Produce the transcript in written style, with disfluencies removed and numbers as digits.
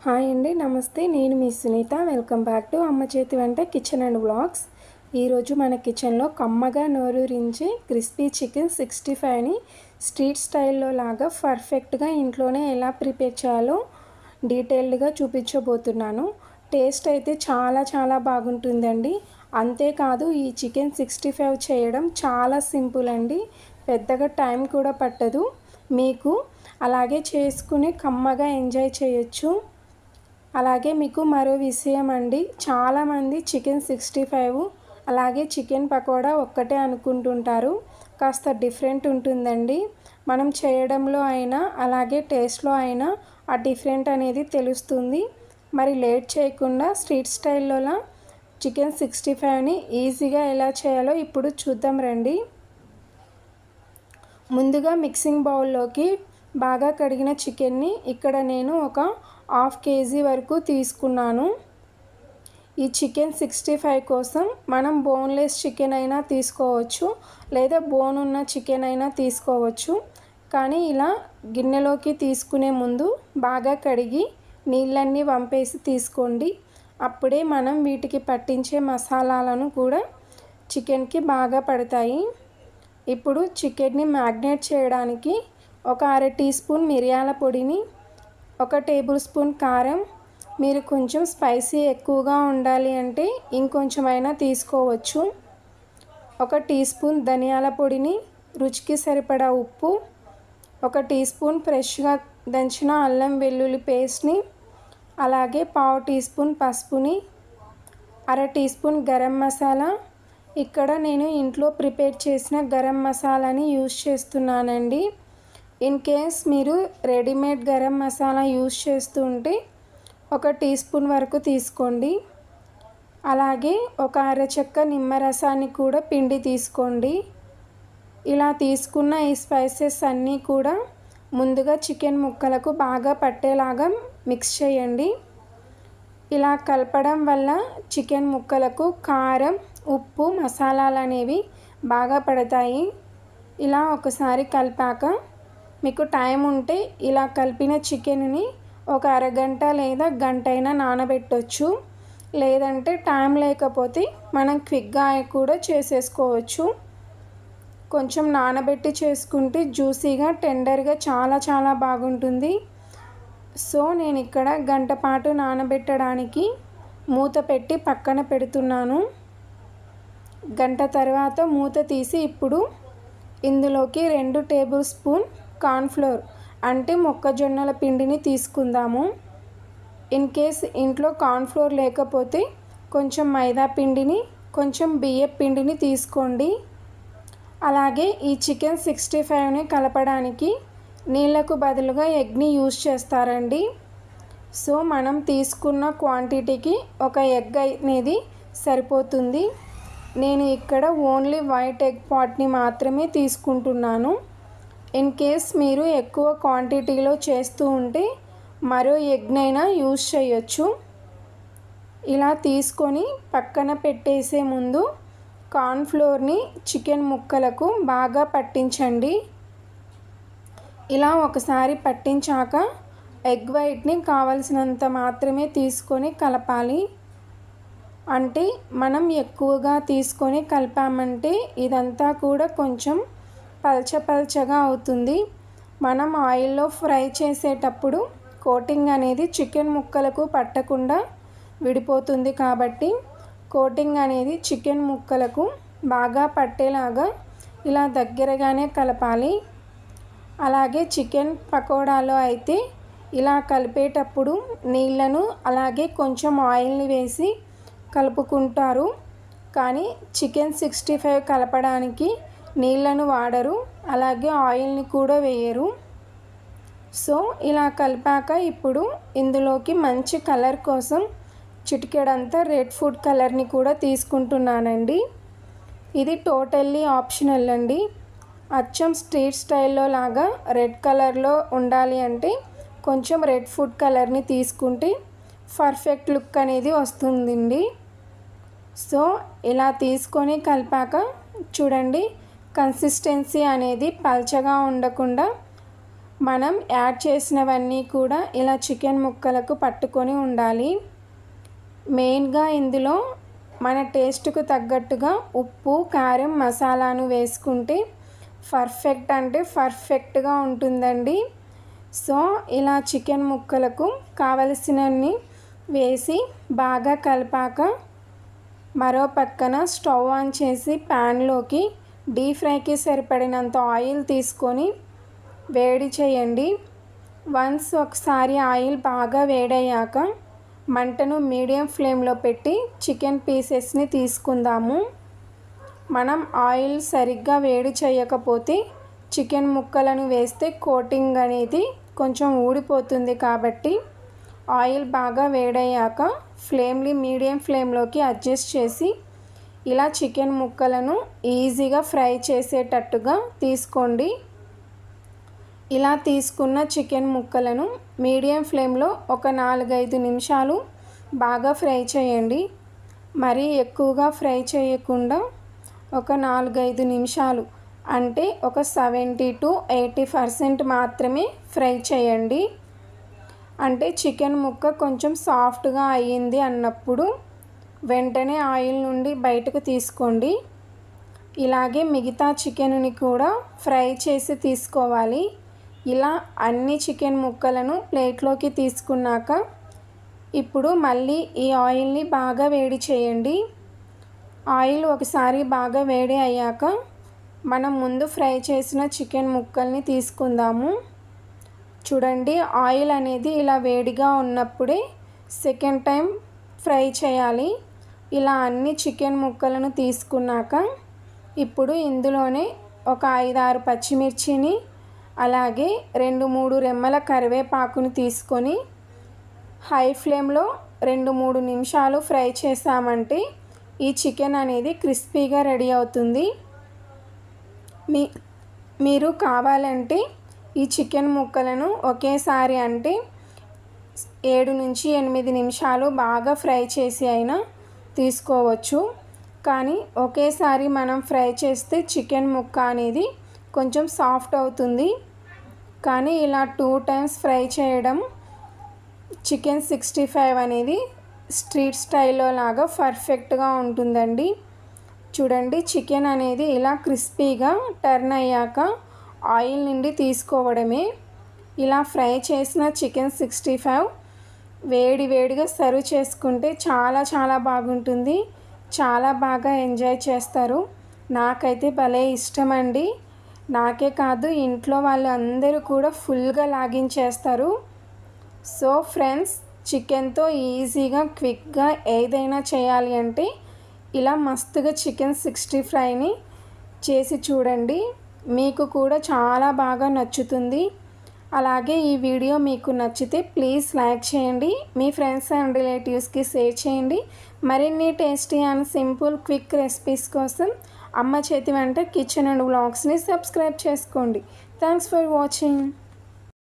Hi అండి, నమస్తే. నేను మీ సునీత. వెల్కమ్ బ్యాక్ టు అమ్మ చేతి వంట కిచెన్ అండ్ వ్లాగ్స్. ఈరోజు మన కిచెన్లో కమ్మగా నోరూరించే క్రిస్పీ చికెన్ 65ని స్ట్రీట్ స్టైల్లో లాగా పర్ఫెక్ట్గా ఇంట్లోనే ఎలా ప్రిపేర్ చేయాలో డీటెయిల్డ్గా చూపించబోతున్నాను. టేస్ట్ అయితే చాలా బాగుంటుందండి. అంతేకాదు ఈ చికెన్ 65 చేయడం చాలా సింపుల్ అండి. పెద్దగా టైం కూడా పట్టదు మీకు. అలాగే చేసుకుని కమ్మగా ఎంజాయ్ చేయొచ్చు. అలాగే మీకు మరో విషయం అండి, చాలామంది చికెన్ 65 అలాగే చికెన్ పకోడా ఒక్కటే అనుకుంటుంటారు. కాస్త డిఫరెంట్ ఉంటుందండి. మనం చేయడంలో అయినా అలాగే టేస్ట్లో అయినా ఆ డిఫరెంట్ అనేది తెలుస్తుంది. మరి లేట్ చేయకుండా స్ట్రీట్ స్టైల్లోలా చికెన్ 65ని ఈజీగా ఎలా చేయాలో ఇప్పుడు చూద్దాం రండి. ముందుగా మిక్సింగ్ బౌల్లోకి బాగా కడిగిన చికెన్ని ఇక్కడ నేను ఒక ½ కేజీ వరకు తీసుకున్నాను. ఈ చికెన్ 65 కోసం మనం బోన్లెస్ చికెన్ అయినా తీసుకోవచ్చు, లేదా బోన్ ఉన్న చికెన్ అయినా తీసుకోవచ్చు. కానీ ఇలా గిన్నెలోకి తీసుకునే ముందు బాగా కడిగి నీళ్ళన్నీ వంపేసి తీసుకోండి. అప్పుడే మనం వీటికి పట్టించే మసాలాలను కూడా చికెన్కి బాగా పడతాయి. ఇప్పుడు చికెన్ని మ్యాగ్నేట్ చేయడానికి ఒక అర టీ స్పూన్ మిరియాల పొడిని, 1 టేబుల్ స్పూన్ కారం, మీరు కొంచెం స్పైసీ ఎక్కువగా ఉండాలి అంటే ఇంకొంచెం అయినా తీసుకోవచ్చు, 1 టీ స్పూన్ ధనియాల పొడిని, రుచికి సరిపడా ఉప్పు, 1 టీ స్పూన్ ఫ్రెష్గా దంచిన అల్లం వెల్లుల్లి పేస్ట్ని, అలాగే ½ టీ స్పూన్ పసుపుని, అర టీ స్పూన్ గరం మసాలా. ఇక్కడ నేను ఇంట్లో ప్రిపేర్ చేసిన గరం మసాలాని యూజ్ చేస్తున్నానండి. ఇన్ కేస్ మీరు రెడీమేడ్ గరం మసాలా యూజ్ చేస్తూ ఉంటే 1 టీ స్పూన్ వరకు తీసుకోండి. అలాగే ఒక అర చెక్క నిమ్మరసాన్ని కూడా పిండి తీసుకోండి. ఇలా తీసుకున్న ఈ స్పైసెస్ అన్నీ కూడా ముందుగా చికెన్ ముక్కలకు బాగా పట్టేలాగా మిక్స్ చేయండి. ఇలా కలపడం వల్ల చికెన్ ముక్కలకు కారం, ఉప్పు, మసాలాలు అనేవి బాగా పడతాయి. ఇలా ఒకసారి కలిపాక మీకు టైం ఉంటే ఇలా కలిపిన చికెన్ని ఒక అరగంట లేదా గంట అయినా నానబెట్టవచ్చు. లేదంటే టైం లేకపోతే మనం క్విక్గా కూడా చేసేసుకోవచ్చు. కొంచెం నానబెట్టి చేసుకుంటే జ్యూసీగా టెండర్గా చాలా బాగుంటుంది. సో నేను ఇక్కడ గంట పాటు నానబెట్టడానికి మూత పెట్టి పక్కన పెడుతున్నాను. గంట తర్వాత మూత తీసి ఇప్పుడు ఇందులోకి 2 టేబుల్ స్పూన్ కార్న్ఫ్లోర్ అంటే మొక్కజొన్నల పిండిని తీసుకుందాము. ఇన్ కేస్ ఇంట్లో కార్న్ఫ్లోర్ లేకపోతే కొంచెం మైదా పిండిని, కొంచెం బియ్యం పిండిని తీసుకోండి. అలాగే ఈ చికెన్ 65ని కలపడానికి నీళ్లకు బదులుగా ఎగ్ని యూజ్ చేస్తారండి. సో మనం తీసుకున్న క్వాంటిటీకి ఒక ఎగ్ అనేది సరిపోతుంది. నేను ఇక్కడ ఓన్లీ వైట్ ఎగ్ పాట్ని మాత్రమే తీసుకుంటున్నాను. ఇన్ కేస్ మీరు ఎక్కువ క్వాంటిటీలో చేస్తూ ఉంటే మరో ఎగ్నైనా యూజ్ చేయొచ్చు. ఇలా తీసుకొని పక్కన పెట్టేసే ముందు కార్న్ఫ్లోర్ని చికెన్ ముక్కలకు బాగా పట్టించండి. ఇలా ఒకసారి పట్టించాక ఎగ్ వైట్ని కావలసినంత మాత్రమే తీసుకొని కలపాలి. అంటే మనం ఎక్కువగా తీసుకొని కలిపామంటే ఇదంతా కూడా కొంచెం పల్చగా అవుతుంది. మనం ఆయిల్లో ఫ్రై చేసేటప్పుడు కోటింగ్ అనేది చికెన్ ముక్కలకు పట్టకుండా విడిపోతుంది. కాబట్టి కోటింగ్ అనేది చికెన్ ముక్కలకు బాగా పట్టేలాగా ఇలా దగ్గరగానే కలపాలి. అలాగే చికెన్ పకోడాలో అయితే ఇలా కలిపేటప్పుడు నీళ్లను అలాగే కొంచెం ఆయిల్ని వేసి కలుపుకుంటారు. కానీ చికెన్ 65 కలపడానికి నీళ్లను వాడరు, అలాగే ఆయిల్ని కూడా వేయరు. సో ఇలా కలిపాక ఇప్పుడు ఇందులోకి మంచి కలర్ కోసం చిటికెడంతా రెడ్ ఫుడ్ కలర్ని కూడా తీసుకుంటున్నానండి. ఇది టోటల్లీ ఆప్షనల్ అండి. అచ్చం స్ట్రీట్ స్టైల్లో లాగా రెడ్ కలర్లో ఉండాలి అంటే కొంచెం రెడ్ ఫుడ్ కలర్ని తీసుకుంటే పర్ఫెక్ట్ లుక్ అనేది వస్తుందండి. సో ఇలా తీసుకొని కలిపాక చూడండి, కన్సిస్టెన్సీ అనేది పల్చగా ఉండకుండా మనం యాడ్ చేసినవన్నీ కూడా ఇలా చికెన్ ముక్కలకు పట్టుకొని ఉండాలి. మెయిన్గా ఇందులో మన టేస్ట్కు తగ్గట్టుగా ఉప్పు, కారం, మసాలాను వేసుకుంటే పర్ఫెక్ట్ అంటే పర్ఫెక్ట్గా ఉంటుందండి. సో ఇలా చికెన్ ముక్కలకు కావలసినన్ని వేసి బాగా కలిపాక మరో పక్కన స్టవ్ ఆన్ చేసి ప్యాన్లోకి డీప్ ఫ్రైకి సరిపడినంత ఆయిల్ తీసుకొని వేడి చేయండి. వన్స్ ఒకసారి ఆయిల్ బాగా వేడయ్యాక మంటను మీడియం ఫ్లేమ్లో పెట్టి చికెన్ పీసెస్ని తీసుకుందాము. మనం ఆయిల్ సరిగ్గా వేడి చేయకపోతే చికెన్ ముక్కలను వేస్తే కోటింగ్ అనేది కొంచెం ఊడిపోతుంది. కాబట్టి ఆయిల్ బాగా వేడయ్యాక ఫ్లేమ్ని మీడియం ఫ్లేమ్లోకి అడ్జస్ట్ చేసి ఇలా చికెన్ ముక్కలను ఈజీగా ఫ్రై చేసేటట్టుగా తీసుకోండి. ఇలా తీసుకున్న చికెన్ ముక్కలను మీడియం ఫ్లేమ్లో ఒక 4-5 నిమిషాలు బాగా ఫ్రై చేయండి. మరీ ఎక్కువగా ఫ్రై చేయకుండా ఒక 4-5 నిమిషాలు అంటే ఒక 70 to 80% మాత్రమే ఫ్రై చేయండి. అంటే చికెన్ ముక్క కొంచెం సాఫ్ట్గా అయ్యింది అన్నప్పుడు వెంటనే ఆయిల్ నుండి బయటకు తీసుకోండి. ఇలాగే మిగతా చికెన్ని కూడా ఫ్రై చేసి తీసుకోవాలి. ఇలా అన్ని చికెన్ ముక్కలను ప్లేట్లోకి తీసుకున్నాక ఇప్పుడు మళ్ళీ ఈ ఆయిల్ని బాగా వేడి చేయండి. ఆయిల్ ఒకసారి బాగా వేడి అయ్యాక మనం ముందు ఫ్రై చేసిన చికెన్ ముక్కల్ని తీసుకుందాము. చూడండి, ఆయిల్ అనేది ఇలా వేడిగా ఉన్నప్పుడే సెకండ్ టైం ఫ్రై చేయాలి. ఇలా అన్ని చికెన్ ముక్కలను తీసుకున్నాక ఇప్పుడు ఇందులోనే ఒక 5-6 పచ్చిమిర్చిని అలాగే 2-3 రెమ్మల కరివేపాకుని తీసుకొని హై ఫ్లేమ్లో 2-3 నిమిషాలు ఫ్రై చేసామంటే ఈ చికెన్ అనేది క్రిస్పీగా రెడీ అవుతుంది. మీరు కావాలంటే ఈ చికెన్ ముక్కలను ఒకేసారి అంటే 7 నుంచి 8 నిమిషాలు బాగా ఫ్రై చేసి అయినా తీసుకోవచ్చు. కానీ ఒకేసారి మనం ఫ్రై చేస్తే చికెన్ ముక్క అనేది కొంచెం సాఫ్ట్ అవుతుంది. కానీ ఇలా 2 టైమ్స్ ఫ్రై చేయడం చికెన్ 65 అనేది స్ట్రీట్ స్టైల్లో లాగా పర్ఫెక్ట్గా ఉంటుందండి. చూడండి, చికెన్ అనేది ఇలా క్రిస్పీగా టర్న్ అయ్యాక ఆయిల్ నుండి తీసుకోవడమే. ఇలా ఫ్రై చేసిన చికెన్ 65 వేడిగా సర్వ్ చేసుకుంటే చాలా బాగుంటుంది. చాలా బాగా ఎంజాయ్ చేస్తారు. నాకైతే భలే ఇష్టం అండి. నాకే కాదు, ఇంట్లో వాళ్ళు అందరూ కూడా ఫుల్గా లాగించేస్తారు. సో ఫ్రెండ్స్, చికెన్తో ఈజీగా క్విక్గా ఏదైనా చేయాలి అంటే ఇలా మస్తుగా చికెన్ 65ని చేసి చూడండి. మీకు కూడా చాలా బాగా నచ్చుతుంది. అలాగే ఈ వీడియో మీకు నచ్చితే ప్లీజ్ లైక్ చేయండి. మీ ఫ్రెండ్స్ అండ్ రిలేటివ్స్కి షేర్ చేయండి. మరిన్ని tasty and simple quick recipes కోసం అమ్మ చేతి వంట కిచెన్ అండ్ వ్లాగ్స్ని సబ్స్క్రైబ్ చేసుకోండి. Thanks for watching.